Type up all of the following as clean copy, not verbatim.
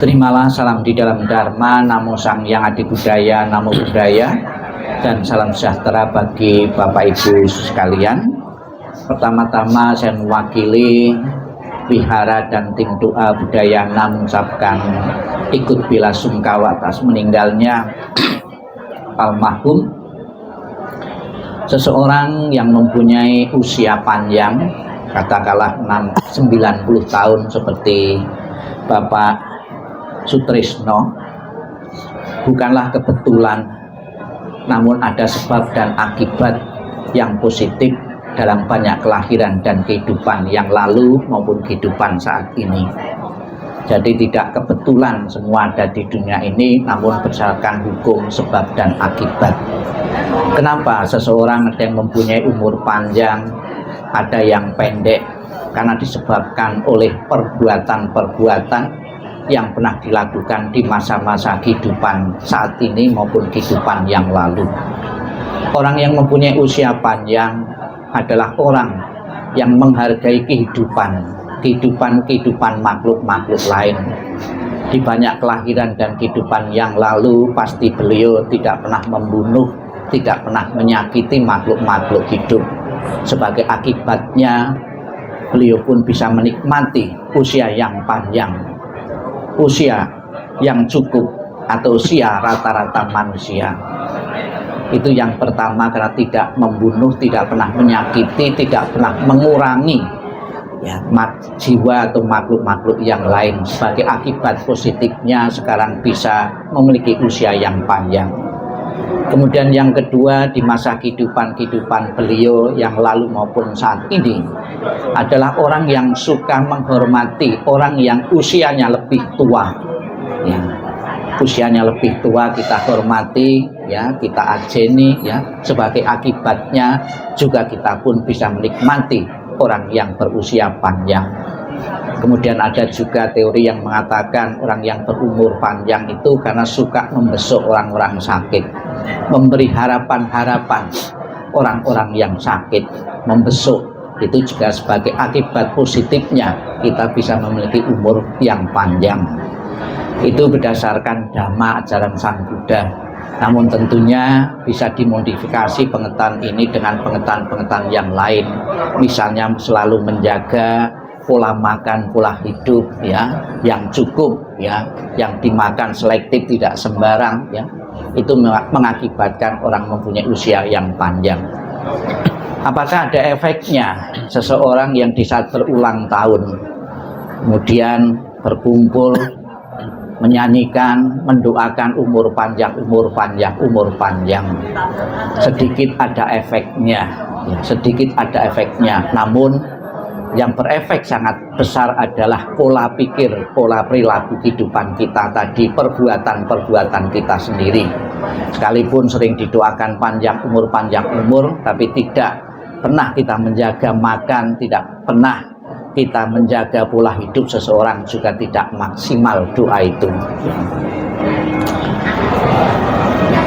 Terimalah salam di dalam Dharma, Namo Sang Hyang Adi Budaya, Namo Buddhaya, dan salam sejahtera bagi Bapak Ibu sekalian. Pertama-tama saya mewakili Wihara dan tim doa Budayana mengucapkan ikut bela sungkawa atas meninggalnya almarhum seseorang yang mempunyai usia panjang, katakanlah 90 tahun seperti Bapak Sutrisno. Bukanlah kebetulan, namun ada sebab dan akibat yang positif dalam banyak kelahiran dan kehidupan yang lalu maupun kehidupan saat ini. Jadi tidak kebetulan semua ada di dunia ini, namun berdasarkan hukum sebab dan akibat. Kenapa seseorang ada yang mempunyai umur panjang, ada yang pendek? Karena disebabkan oleh perbuatan-perbuatan yang pernah dilakukan di masa-masa kehidupan saat ini maupun kehidupan yang lalu. Orang yang mempunyai usia panjang adalah orang yang menghargai kehidupan makhluk-makhluk lain. Di banyak kelahiran dan kehidupan yang lalu, pasti beliau tidak pernah membunuh, tidak pernah menyakiti makhluk-makhluk hidup. Sebagai akibatnya, beliau pun bisa menikmati usia yang panjang, usia yang cukup, atau usia rata-rata manusia. Itu yang pertama, karena tidak membunuh, tidak pernah menyakiti, tidak pernah mengurangi jiwa atau makhluk-makhluk yang lain. Sebagai akibat positifnya sekarang bisa memiliki usia yang panjang. Kemudian yang kedua, di masa kehidupan beliau yang lalu maupun saat ini, adalah orang yang suka menghormati orang yang usianya lebih tua. Usianya lebih tua kita hormati, kita ajeni, sebagai akibatnya juga kita pun bisa menikmati orang yang berusia panjang. Kemudian ada juga teori yang mengatakan orang yang berumur panjang itu karena suka membesuk orang-orang sakit, memberi harapan-harapan orang-orang yang sakit, membesuk. Itu juga sebagai akibat positifnya kita bisa memiliki umur yang panjang. Itu berdasarkan dhamma ajaran Sang Buddha. Namun tentunya bisa dimodifikasi pengetahuan ini dengan pengetahuan-pengetahuan yang lain. Misalnya selalu menjaga pola makan, pola hidup yang cukup, yang dimakan selektif, tidak sembarang, itu mengakibatkan orang mempunyai usia yang panjang. Apakah ada efeknya seseorang yang di saat berulang tahun kemudian berkumpul menyanyikan, mendoakan umur panjang, umur panjang, umur panjang? Sedikit ada efeknya, sedikit ada efeknya. Namun yang berefek sangat besar adalah pola pikir, pola perilaku kehidupan kita tadi, perbuatan-perbuatan kita sendiri. Sekalipun sering didoakan panjang umur, tapi tidak pernah kita menjaga makan, tidak pernah kita menjaga pola hidup seseorang, juga tidak maksimal doa itu.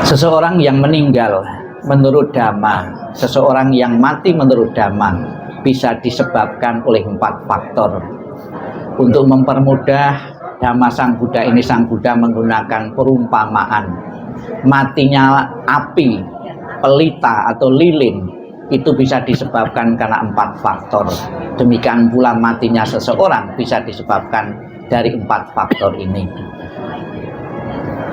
Seseorang yang meninggal menurut Dhamma, seseorang yang mati menurut Dhamma, bisa disebabkan oleh 4 faktor. Untuk mempermudah Dhamma Sang Buddha ini, Sang Buddha menggunakan perumpamaan. Matinya api, pelita atau lilin, itu bisa disebabkan karena 4 faktor. Demikian pula matinya seseorang bisa disebabkan dari 4 faktor ini.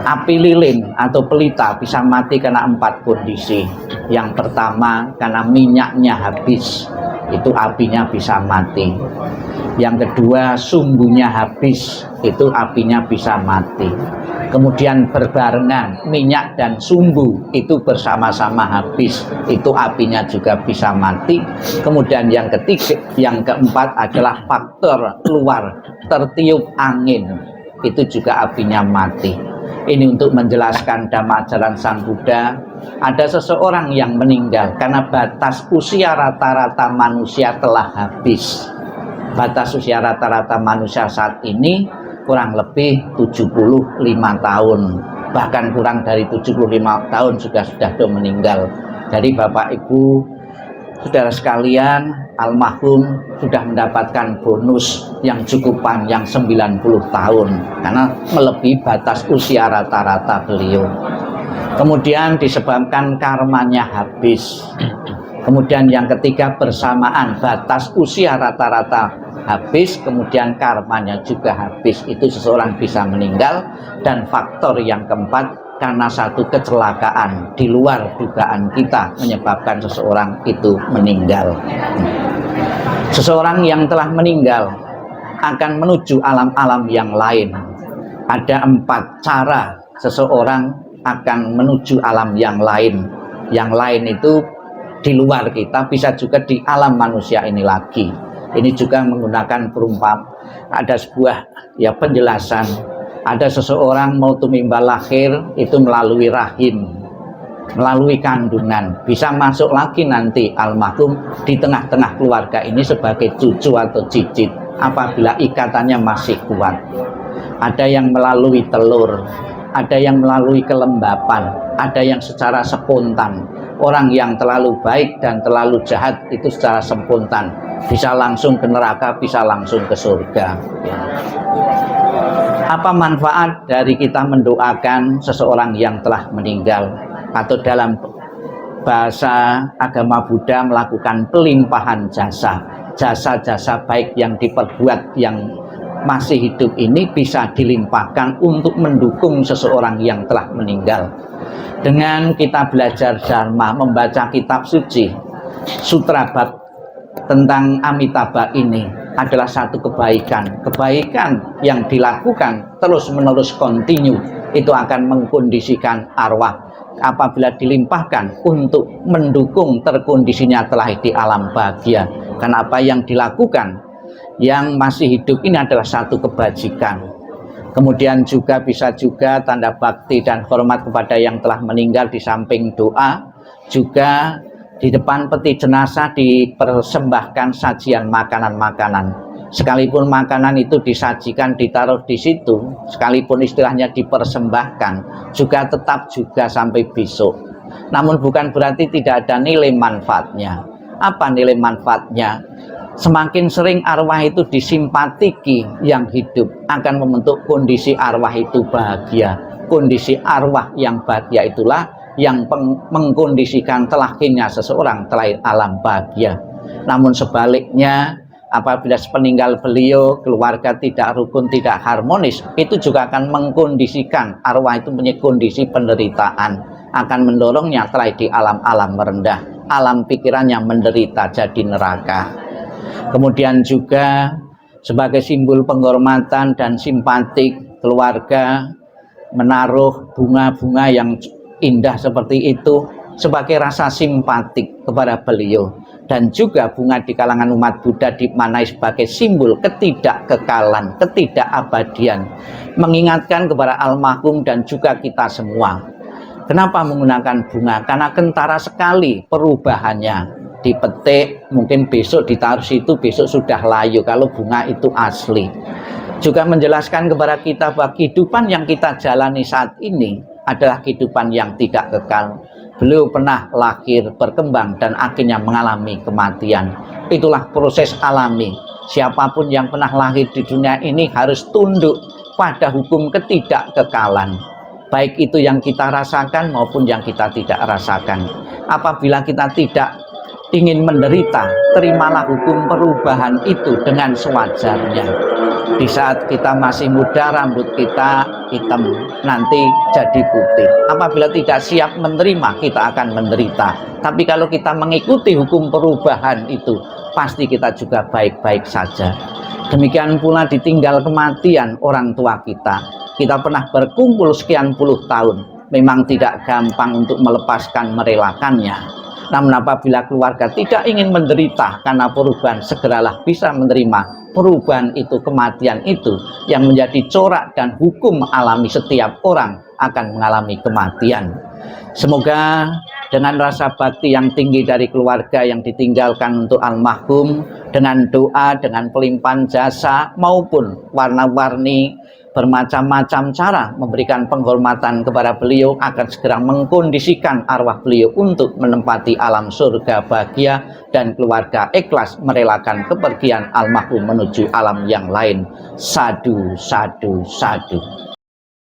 Api lilin atau pelita bisa mati karena 4 kondisi. Yang pertama, karena minyaknya habis, itu apinya bisa mati. Yang kedua, sumbunya habis, itu apinya bisa mati. Kemudian berbarengan minyak dan sumbu itu bersama-sama habis, itu apinya juga bisa mati. Kemudian yang ketiga, yang keempat adalah faktor luar, tertiup angin, itu juga apinya mati. Ini untuk menjelaskan Dhamma ajaran Sang Buddha. Ada seseorang yang meninggal karena batas usia rata-rata manusia telah habis. Batas usia rata-rata manusia saat ini kurang lebih 75 tahun. Bahkan kurang dari 75 tahun sudah meninggal. Jadi Bapak Ibu Saudara sekalian, almarhum sudah mendapatkan bonus yang cukup panjang 90 tahun karena melebihi batas usia rata-rata beliau. Kemudian disebabkan karmanya habis. Kemudian yang ketiga bersamaan batas usia rata-rata habis, kemudian karmanya juga habis. Itu seseorang bisa meninggal. Dan faktor yang keempat, karena satu kecelakaan di luar dugaan kita menyebabkan seseorang itu meninggal. Seseorang yang telah meninggal akan menuju alam-alam yang lain. Ada 4 cara seseorang akan menuju alam yang lain. Yang lain itu di luar kita, bisa juga di alam manusia ini lagi. Ini juga menggunakan perumpamaan. Ada sebuah penjelasan. Ada seseorang mau tumimbal lahir itu melalui rahim, melalui kandungan, bisa masuk lagi nanti almarhum di tengah-tengah keluarga ini sebagai cucu atau cicit apabila ikatannya masih kuat. Ada yang melalui telur, ada yang melalui kelembapan, ada yang secara spontan. Orang yang terlalu baik dan terlalu jahat itu secara spontan, bisa langsung ke neraka, bisa langsung ke surga. Apa manfaat dari kita mendoakan seseorang yang telah meninggal? Atau dalam bahasa agama Buddha melakukan pelimpahan jasa. Jasa-jasa baik yang diperbuat yang masih hidup ini bisa dilimpahkan untuk mendukung seseorang yang telah meninggal. Dengan kita belajar Dharma, membaca kitab suci, sutra bab tentang Amitabha ini adalah satu kebaikan yang dilakukan terus-menerus kontinu, itu akan mengkondisikan arwah apabila dilimpahkan untuk mendukung terkondisinya telah di alam bahagia. Karena apa yang dilakukan yang masih hidup ini adalah satu kebajikan. Kemudian juga bisa juga tanda bakti dan hormat kepada yang telah meninggal, di samping doa juga di depan peti jenazah dipersembahkan sajian makanan-makanan. Sekalipun makanan itu disajikan, ditaruh di situ, sekalipun istilahnya dipersembahkan, juga tetap juga sampai besok. Namun bukan berarti tidak ada nilai manfaatnya. Apa nilai manfaatnya? Semakin sering arwah itu disimpatiki yang hidup, akan membentuk kondisi arwah itu bahagia. Kondisi arwah yang bahagia itulah yang mengkondisikan telahnya seseorang terlahir alam bahagia. Namun sebaliknya, apabila sepeninggal beliau keluarga tidak rukun, tidak harmonis, itu juga akan mengkondisikan arwah itu punya kondisi penderitaan, akan mendorongnya terlahir di alam-alam merendah, alam pikirannya menderita jadi neraka. Kemudian juga sebagai simbol penghormatan dan simpatik, keluarga menaruh bunga-bunga yang indah seperti itu sebagai rasa simpatik kepada beliau. Dan juga bunga di kalangan umat Buddha dimaknai sebagai simbol ketidakkekalan, ketidakabadian, mengingatkan kepada almarhum dan juga kita semua. Kenapa menggunakan bunga? Karena kentara sekali perubahannya. Dipetik, mungkin besok ditaruh situ, besok sudah layu kalau bunga itu asli. Juga menjelaskan kepada kita bahwa kehidupan yang kita jalani saat ini adalah kehidupan yang tidak kekal. Beliau pernah lahir, berkembang, dan akhirnya mengalami kematian. Itulah proses alami. Siapapun yang pernah lahir di dunia ini harus tunduk pada hukum ketidakkekalan. Baik itu yang kita rasakan maupun yang kita tidak rasakan. Apabila kita tidak ingin menderita, terimalah hukum perubahan itu dengan sewajarnya. Di saat kita masih muda, rambut kita hitam, nanti jadi putih. Apabila tidak siap menerima, kita akan menderita. Tapi kalau kita mengikuti hukum perubahan itu, pasti kita juga baik-baik saja. Demikian pula ditinggal kematian orang tua kita. Kita pernah berkumpul sekian puluh tahun, memang tidak gampang untuk melepaskan, merelakannya. Namun apabila keluarga tidak ingin menderita karena perubahan, segeralah bisa menerima perubahan itu, kematian itu yang menjadi corak dan hukum alami. Setiap orang akan mengalami kematian. Semoga dengan rasa bakti yang tinggi dari keluarga yang ditinggalkan untuk almarhum, dengan doa, dengan pelimpahan jasa maupun warna-warni bermacam-macam cara memberikan penghormatan kepada beliau agar segera mengkondisikan arwah beliau untuk menempati alam surga bahagia dan keluarga ikhlas merelakan kepergian almarhum menuju alam yang lain. Sadu, sadu, sadu.